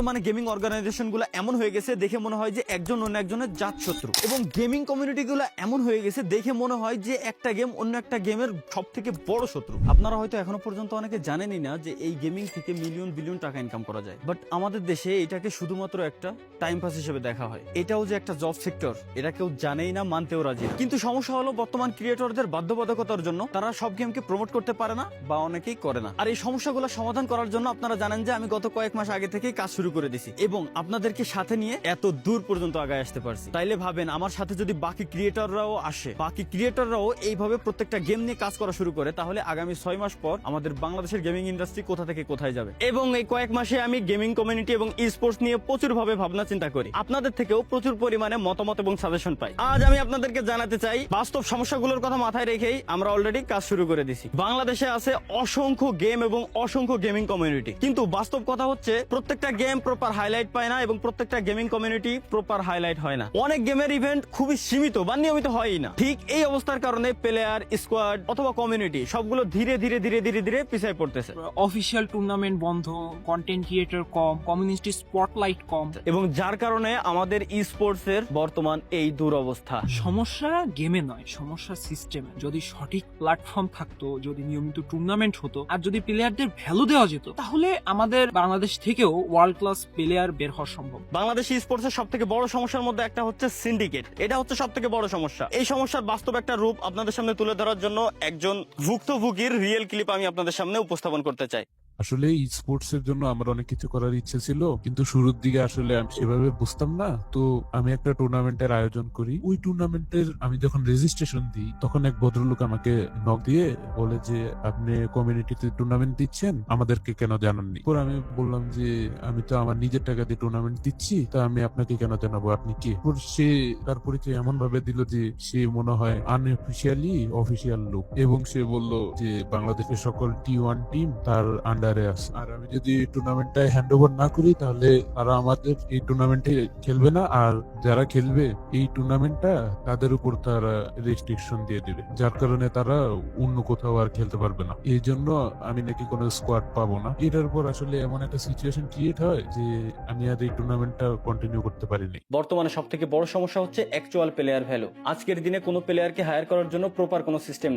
বর্তমানে gaming organisation গুলো এমন হয়ে গেছে দেখে মনে হয় যে একজন অন্য একজনের জাত শত্রু, এবং গেমিং কমিউনিটি গুলো এমন হয়ে গেছে দেখে মনে হয় যে একটা গেম অন্য একটা গেমের সব থেকে বড় শত্রু। আপনারা হয়তো এখনো পর্যন্ত অনেকে জানেনই না যে এই গেমিং থেকে মিলিয়ন বিলিয়ন টাকা ইনকাম করা যায়, বাট আমাদের দেশে এটাকে শুধুমাত্র একটা টাইম পাস হিসেবে দেখা হয়। এটাও যে একটা জব সেক্টর এটা কেউ জানেই না, মানতেও রাজি না। কিন্তু সমস্যা হলো বর্তমান ক্রিয়েটরদের বাধ্যবাধকতার জন্য তারা সব গেমকে প্রমোট করতে পারে না বা অনেকেই করে না। আর এই সমস্যাগুলো সমাধান করার জন্য আপনারা জানেন যে আমি গত কয়েক মাস আগে থেকেই কাজ শুরু করে দিছি এবং আপনাদেরকে সাথে নিয়ে এত দূর পর্যন্ত আগায় আসতে পারছি। তাইলে ভাবেন আমার সাথে যদি বাকি ক্রিয়েটররাও আসে, বাকি ক্রিয়েটররাও এইভাবে প্রত্যেকটা গেম নিয়ে কাজ করা শুরু করে, তাহলে আগামী 6 মাস পর আমাদের বাংলাদেশের গেমিং ইন্ডাস্ট্রি কোথা থেকে কোথায় যাবে। এবং এই কয়েক মাসে আমি গেমিং কমিউনিটি এবং ই স্পোর্টস নিয়ে প্রচুর ভাবে ভাবনা চিন্তা করি, আপনাদের থেকেও প্রচুর পরিমাণে মতামত এবং সাজেশন পাই। আজ আমি আপনাদেরকে জানাতে চাই বাস্তব সমস্যাগুলোর কথা মাথায় রেখেই আমরা অলরেডি কাজ শুরু করে দিছি। বাংলাদেশে আছে অসংখ্য গেম এবং অসংখ্য গেমিং কমিউনিটি, কিন্তু বাস্তব কথা হচ্ছে প্রত্যেকটা গেম প্রপার হাইলাইট পায় না এবং প্রত্যেকটা গেমিং কমিউনিটি প্রপার হাইলাইট হয় না। অনেক গেমের ইভেন্ট খুবই সীমিত বা নিয়মিত হয়ই না। ঠিক এই অবস্থার কারণে প্লেয়ার, স্কোয়াড অথবা কমিউনিটি সবগুলো ধীরে ধীরে ধীরে ধীরে ধীরে পিছিয়ে পড়তেছে। অফিসিয়াল টুর্নামেন্ট বন্ধ, কন্টেন্ট ক্রিয়েটর কম, কমিউনিটি স্পটলাইট কম, এবং যার কারণে আমাদের ই স্পোর্টস এর বর্তমান এই দুরবস্থা। সমস্যা গেমে নয়, সমস্যা সিস্টেমে। যদি সঠিক প্ল্যাটফর্ম থাকতো, যদি নিয়মিত টুর্নামেন্ট হতো, আর যদি প্লেয়ারদের ভ্যালু দেওয়া যেত, তাহলে আমাদের বাংলাদেশ থেকেও ওয়ার্ল্ড ক্লাস প্লেয়ার বের হওয়া সম্ভব। বাংলাদেশ ই স্পোর্টস এর সব থেকে বড় সমস্যার মধ্যে একটা হচ্ছে সিন্ডিকেট। এটা হচ্ছে সব থেকে বড় সমস্যা। এই সমস্যার বাস্তব একটা রূপ আপনাদের সামনে তুলে ধরার জন্য একজন ভুক্তভোগীর রিয়েল ক্লিপ আমি আপনাদের সামনে উপস্থাপন করতে চাই। আসলে স্পোর্টস এর জন্য আমার অনেক কিছু করার ইচ্ছে ছিল, কিন্তু শুরুর দিকে আসলে আমি সেভাবে বুঝতাম না। তো আমি একটা টুর্নামেন্টের আয়োজন করি। ওই টুর্নামেন্টের আমি যখন রেজিস্ট্রেশন দিই, তখন এক ভদ্রলোক আমাকে নক দিয়ে বলে যে আপনি কমিউনিটিতে টুর্নামেন্ট দিচ্ছেন, আমাদেরকে কেন জানাননি। পরে আমি বললাম যে আমি তো আমার নিজের টাকা দিয়ে টুর্নামেন্ট দিচ্ছি, তা আমি আপনাকে কেন জানাবো, আপনি কে। সে তার পরিচয় এমন ভাবে দিল যে সে মনে হয় আনঅফিসিয়ালি অফিসিয়াল লোক, এবং সে বলল যে বাংলাদেশের সকল T1 টিম তার আন্ডারে আছে, আর আমি যদি টুর্নামেন্টটা হ্যান্ড ওভার না করি তাহলে তারা আমাদের এই টুর্নামেন্টে খেলবে না, আর যারা খেলবে এই টুর্নামেন্টটা তাদের উপর তারা রেস্ট্রিকশন দিয়ে দিবে, যার কারণে তারা অন্য কোথাও আর খেলতে পারবে না। এই জন্য আমি নাকি কোনো স্কোয়াড পাবো না। এটার পর আসলে এমন একটা সিচুয়েশন ক্রিয়েট হয় যে আমি আর এই টুর্নামেন্টটা কন্টিনিউ করতে পারিনি। বর্তমানে সব থেকে বড় সমস্যা হচ্ছে অ্যাকচুয়াল প্লেয়ার ভ্যালু। আজকের দিনে কোনো প্লেয়ারকে হায়ার করার জন্য প্রপার কোনো সিস্টেম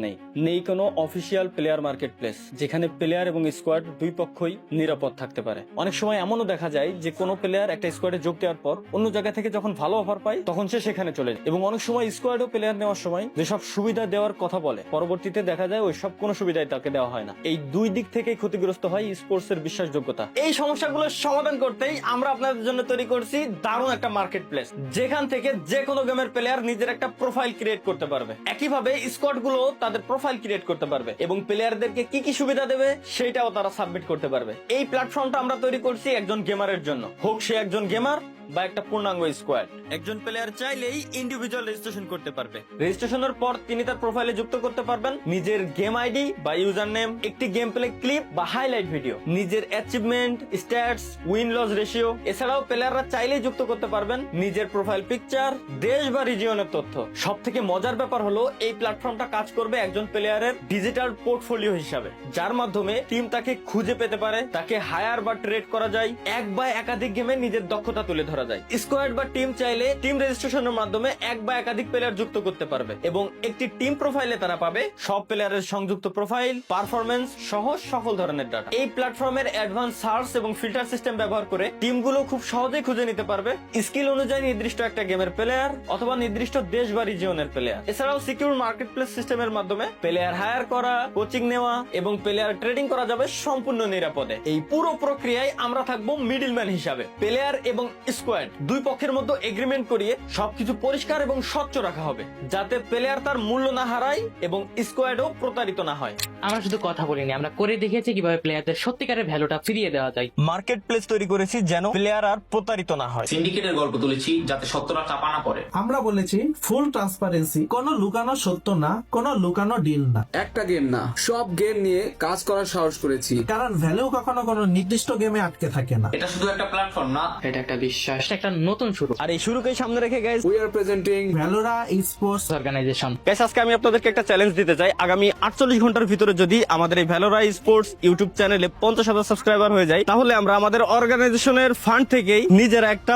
নেই কোনো অফিসিয়াল প্লেয়ার মার্কেট প্লেস যেখানে প্লেয়ার এবং স্কোয়াড দুই পক্ষই নিরাপদ থাকতে পারে। অনেক সময় এমনও দেখা যায় যে কোনো প্লেয়ার একটা স্কোয়াডে যোগ দেওয়ার পর অন্য জায়গা থেকে যখন ভালো অফার পায় তখন সে সেখানে চলে যায়, এবং অনেক সময় স্কোয়াডও প্লেয়ার নেওয়ার সময় যেসব সুবিধা দেওয়ার কথা বলে পরবর্তীতে দেখা যায় ওই সব কোনো সুবিধাই তাকে দেওয়া হয় না। এই দুই দিক থেকেই ক্ষতিগ্রস্ত হয় স্পোর্টস এর বিশ্বাসযোগ্যতা। এই সমস্যাগুলো সমাধান করতেই আমরা আপনাদের জন্য তৈরি করছি দারুণ একটা মার্কেট প্লেস, যেখান থেকে যে কোনো গেমের প্লেয়ার নিজের একটা প্রোফাইল ক্রিয়েট করতে পারবে। একইভাবে স্কোয়াড গুলো তাদের প্রোফাইল ক্রিয়েট করতে পারবে এবং প্লেয়ারদেরকে কি কি সুবিধা দেবে সেটাও তারা সাবমিট করতে পারবে। এই প্ল্যাটফর্মটা আমরা তৈরি করছি একজন গেমারের জন্য, হোক সে একজন গেমার বা একটা পূর্ণাঙ্গ স্কোয়াড। একজন প্লেয়ার চাইলেই ইন্ডিভিজুয়াল রেজিস্ট্রেশন করতে পারবে। রেজিস্ট্রেশনের পর তিনি তার প্রোফাইলে যুক্ত করতে পারবেন নিজের গেম আইডি বা ইউজার নেম, একটি গেম প্লে ক্লিপ বা হাইলাইট ভিডিও, নিজের achievement, stats, win loss ratio. এছাড়াও প্লেয়াররা চাইলেই যুক্ত করতে পারবেন নিজের প্রোফাইল পিকচার, দেশ বা রিজিয়নের তথ্য। সব থেকে মজার ব্যাপার হলো এই প্ল্যাটফর্মটা কাজ করবে একজন প্লেয়ারের ডিজিটাল পোর্টফোলিও হিসাবে, যার মাধ্যমে টিম তাকে খুঁজে পেতে পারে, তাকে হায়ার বা ট্রেড করা যায়, এক বা একাধিক গেমে নিজের দক্ষতা তুলে ধরা যায়। স্কোয়াড বা টিম চাইলে টিম রেজিস্ট্রেশনের মাধ্যমে এক বা একাধিক প্লেয়ার যুক্ত করতে পারবে এবং একটি টিম প্রোফাইলে তারা পাবে সব প্লেয়ারের সংযুক্ত প্রোফাইল, পারফরমেন্স সহ সকল ধরনের ডাটা। এই প্ল্যাটফর্মের অ্যাডভান্স সার্চ এবং ফিল্টার সিস্টেম ব্যবহার করে টিমগুলো খুব সহজেই খুঁজে নিতে পারবে স্কিল অনুযায়ী নির্দিষ্ট একটা গেমের প্লেয়ার অথবা নির্দিষ্ট দেশ বা রিজিয়নের প্লেয়ার। এছাড়াও সিকিউর মার্কেট প্লেস সিস্টেমের মাধ্যমে প্লেয়ার হায়ার করা, কোচিং নেওয়া এবং প্লেয়ার ট্রেডিং করা যাবে সম্পূর্ণ নিরাপদে। এই পুরো প্রক্রিয়ায় আমরা থাকবো মিডলম্যান হিসাবে। প্লেয়ার এবং স্কোয়াড দুই পক্ষের মধ্যে এগ্রিমেন্ট করিয়ে সবকিছু পরিষ্কার এবং স্বচ্ছ রাখা হবে, যাতে প্লেয়ার তার মূল্য না হারায় এবং স্কোয়াডও প্রতারিত না হয়। আমরা শুধু কথা বলিনি, আমরা করে দেখিয়েছি কিভাবে প্লেয়ারদের সত্যিকারের ভ্যালুটা ফিরিয়ে দেওয়া যায়। মার্কেট প্লেস তৈরি করেছি যেন প্লেয়ার আর প্রতারিত না হয়। সিন্ডিকেটের গল্প তুলেছি যাতে সত্যটা চাপা না পড়ে। আমরা বলেছি ফুল ট্রান্সপারেন্সি, কোনো লুকানো সত্য না, কোনো লুকানো ডিল না। একটা গেম না, সব গেম নিয়ে কাজ করার সাহস করেছি, কারণ ভ্যালু কখনো কোনো নির্দিষ্ট গেমে আটকে থাকে না। এটা শুধু একটা প্ল্যাটফর্ম না, এটা একটা বিশ্বাস। এটা একটা নতুন শুরু আর এই শুরুকেই সামনে রেখে guys we are presenting Valora sports organization. Guys আজকে আমি আপনাদেরকে একটা চ্যালেঞ্জ দিতে চাই। আগামী 48 ঘন্টার ভিতরে যদি আমাদের এই ভ্যালোরা স্পোর্টস ইউটিউব চ্যানেলে 50,000 সাবস্ক্রাইবার হয়ে যায়, তাহলে আমরা আমাদের অর্গানাইজেশনের ফান্ড থেকেই নিজেরা একটা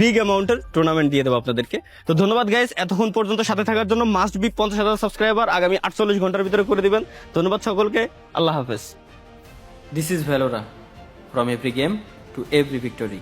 বিগ অ্যামাউন্টের টুর্নামেন্ট দিয়ে দেবো আপনাদেরকে। তো ধন্যবাদ গাইস এতক্ষণ পর্যন্ত সাথে থাকার জন্য। মাস্ট বি 50,000 সাবস্ক্রাইবার আগামী 48 ঘন্টার ভিতরে করে দিবেন। ধন্যবাদ সকলকে, আল্লাহ হাফেজ। This is Valora, from every game to every victory.